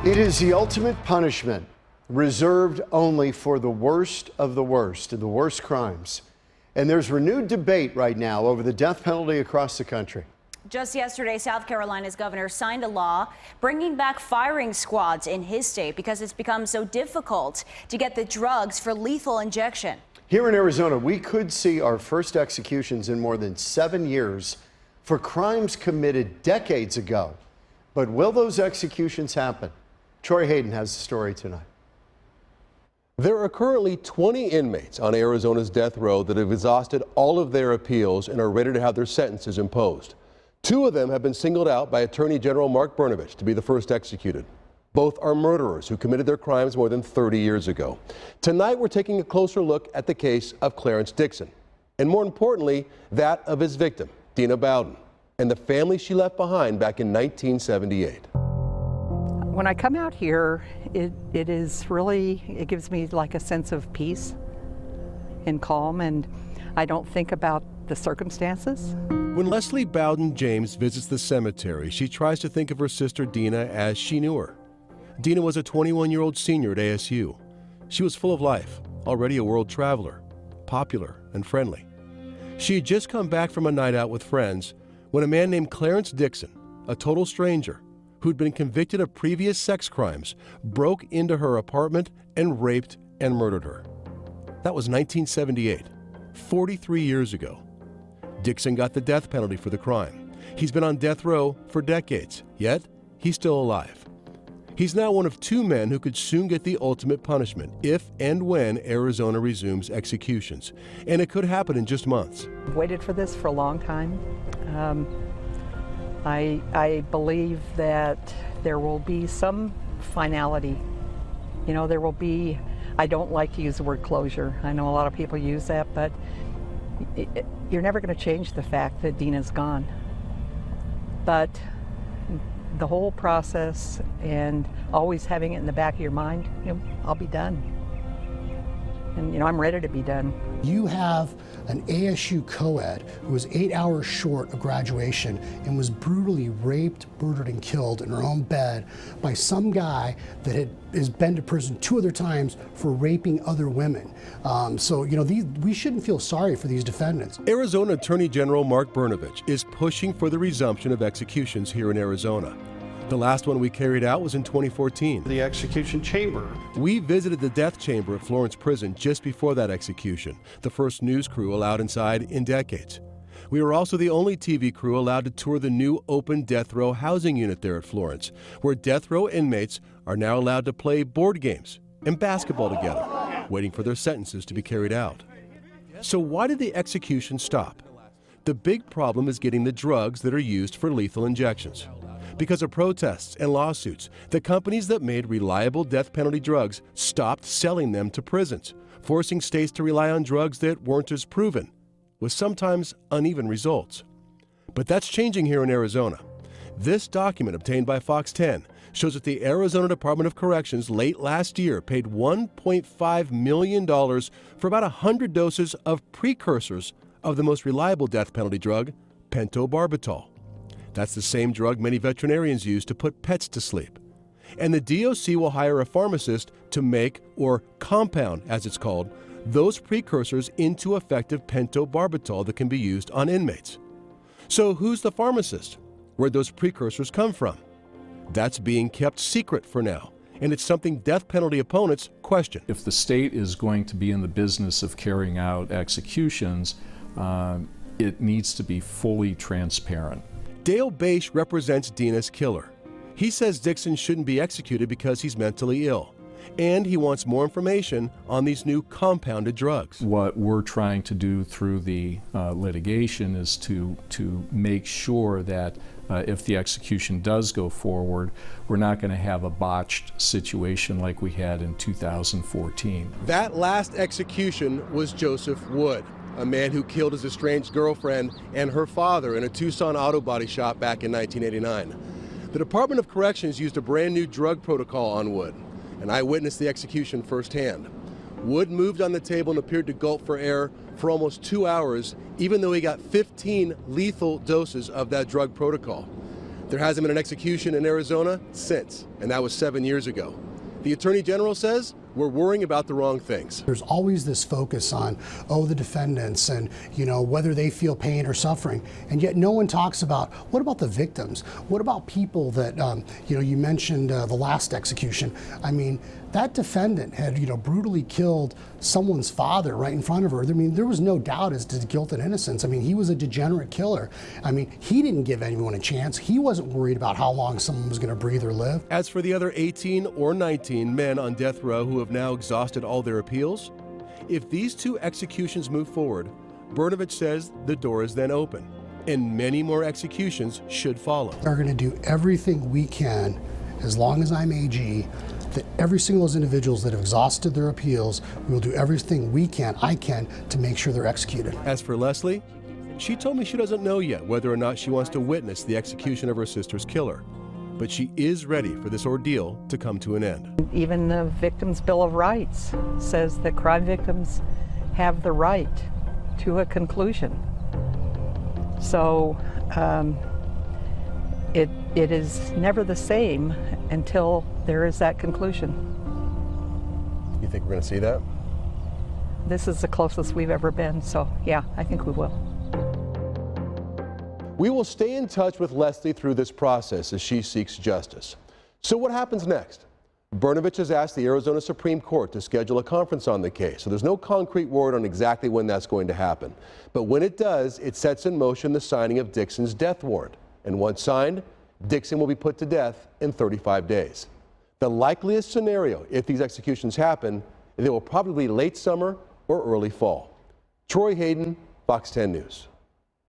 It is the ultimate punishment, reserved only for the worst of the worst and the worst crimes. And there's renewed debate right now over the death penalty across the country. Just yesterday, South Carolina's governor signed a law bringing back firing squads in his state because it's become so difficult to get the drugs for lethal injection. Here in Arizona, we could see our first executions in more than 7 years for crimes committed decades ago. But will those executions happen? Troy Hayden has the story tonight. There are currently 20 inmates on Arizona's death row that have exhausted all of their appeals and are ready to have their sentences imposed. 2 of them have been singled out by Attorney General Mark Brnovich to be the first executed. Both are murderers who committed their crimes more than 30 years ago. Tonight, we're taking a closer look at the case of Clarence Dixon, and more importantly, that of his victim, Deena Bowdoin, and the family she left behind back in 1978. When I come out here, it gives me like a sense of peace and calm, and I don't think about the circumstances. When Leslie Bowdoin James visits the cemetery, she tries to think of her sister Deena as she knew her. Deena was a 21-year-old senior at ASU. She was full of life, already a world traveler, popular and friendly. She had just come back from a night out with friends when a man named Clarence Dixon, a total stranger, who'd been convicted of previous sex crimes, broke into her apartment and raped and murdered her. That was 1978, 43 years ago. Dixon got the death penalty for the crime. He's been on death row for decades, yet he's still alive. He's now one of 2 men who could soon get the ultimate punishment if and when Arizona resumes executions. And it could happen in just months. I've waited for this for a long time. I believe that there will be some finality. You know, there will be, I don't like to use the word closure. I know a lot of people use that, but you're never going to change the fact that Deena's gone. But the whole process and always having it in the back of your mind, you know, I'll be done. And, you know, I'm ready to be done. You have an ASU co-ed who was 8 hours short of graduation and was brutally raped, murdered, and killed in her own bed by some guy that has been to prison 2 other times for raping other women. So, you know, we shouldn't feel sorry for these defendants. Arizona Attorney General Mark Brnovich is pushing for the resumption of executions here in Arizona. The last one we carried out was in 2014. The execution chamber. We visited the death chamber at Florence Prison just before that execution, the first news crew allowed inside in decades. We were also the only TV crew allowed to tour the new open death row housing unit there at Florence, where death row inmates are now allowed to play board games and basketball together, waiting for their sentences to be carried out. So why did the execution stop? The big problem is getting the drugs that are used for lethal injections. Because of protests and lawsuits, the companies that made reliable death penalty drugs stopped selling them to prisons, forcing states to rely on drugs that weren't as proven, with sometimes uneven results. But that's changing here in Arizona. This document obtained by Fox 10 shows that the Arizona Department of Corrections late last year paid $1.5 million for about 100 doses of precursors of the most reliable death penalty drug, pentobarbital. That's the same drug many veterinarians use to put pets to sleep. And the DOC will hire a pharmacist to make, or compound as it's called, those precursors into effective pentobarbital that can be used on inmates. So who's the pharmacist? Where'd those precursors come from? That's being kept secret for now, and it's something death penalty opponents question. If the state is going to be in the business of carrying out executions, it needs to be fully transparent. Dale Bache represents Deena's killer. He says Dixon shouldn't be executed because he's mentally ill, and he wants more information on these new compounded drugs. What we're trying to do through the litigation is to make sure that if the execution does go forward, we're not going to have a botched situation like we had in 2014. That last execution was Joseph Wood, a man who killed his estranged girlfriend and her father in a Tucson auto body shop back in 1989. The Department of Corrections used a brand new drug protocol on Wood, and I witnessed the execution firsthand. Wood moved on the table and appeared to gulp for air for almost 2 hours, even though he got 15 lethal doses of that drug protocol. There hasn't been an execution in Arizona since, and that was 7 years ago. The Attorney General says we're worrying about the wrong things. There's always this focus on, oh, the defendants and, whether they feel pain or suffering. And yet no one talks about, what about the victims? What about people that, you mentioned the last execution. I mean, that defendant had, brutally killed someone's father right in front of her. I mean, there was no doubt as to guilt and innocence. I mean, he was a degenerate killer. I mean, he didn't give anyone a chance. He wasn't worried about how long someone was going to breathe or live. As for the other 18 or 19 men on death row who have now exhausted all their appeals, if these 2 executions move forward, Brnovich says the door is then open, and many more executions should follow. We're going to do everything we can, as long as I'm AG, that every single of those individuals that have exhausted their appeals, we will do everything I can, to make sure they're executed. As for Leslie, she told me she doesn't know yet whether or not she wants to witness the execution of her sister's killer, but she is ready for this ordeal to come to an end. Even the Victims' Bill of Rights says that crime victims have the right to a conclusion. So it is never the same until there is that conclusion. You think we're going to see that? This is the closest we've ever been, so yeah, I think we will. We will stay in touch with Leslie through this process as she seeks justice. So what happens next? Brnovich has asked the Arizona Supreme Court to schedule a conference on the case, so there's no concrete word on exactly when that's going to happen. But when it does, it sets in motion the signing of Dixon's death warrant. And once signed, Dixon will be put to death in 35 days. The likeliest scenario, if these executions happen, they will probably be late summer or early fall. Troy Hayden, Fox 10 News.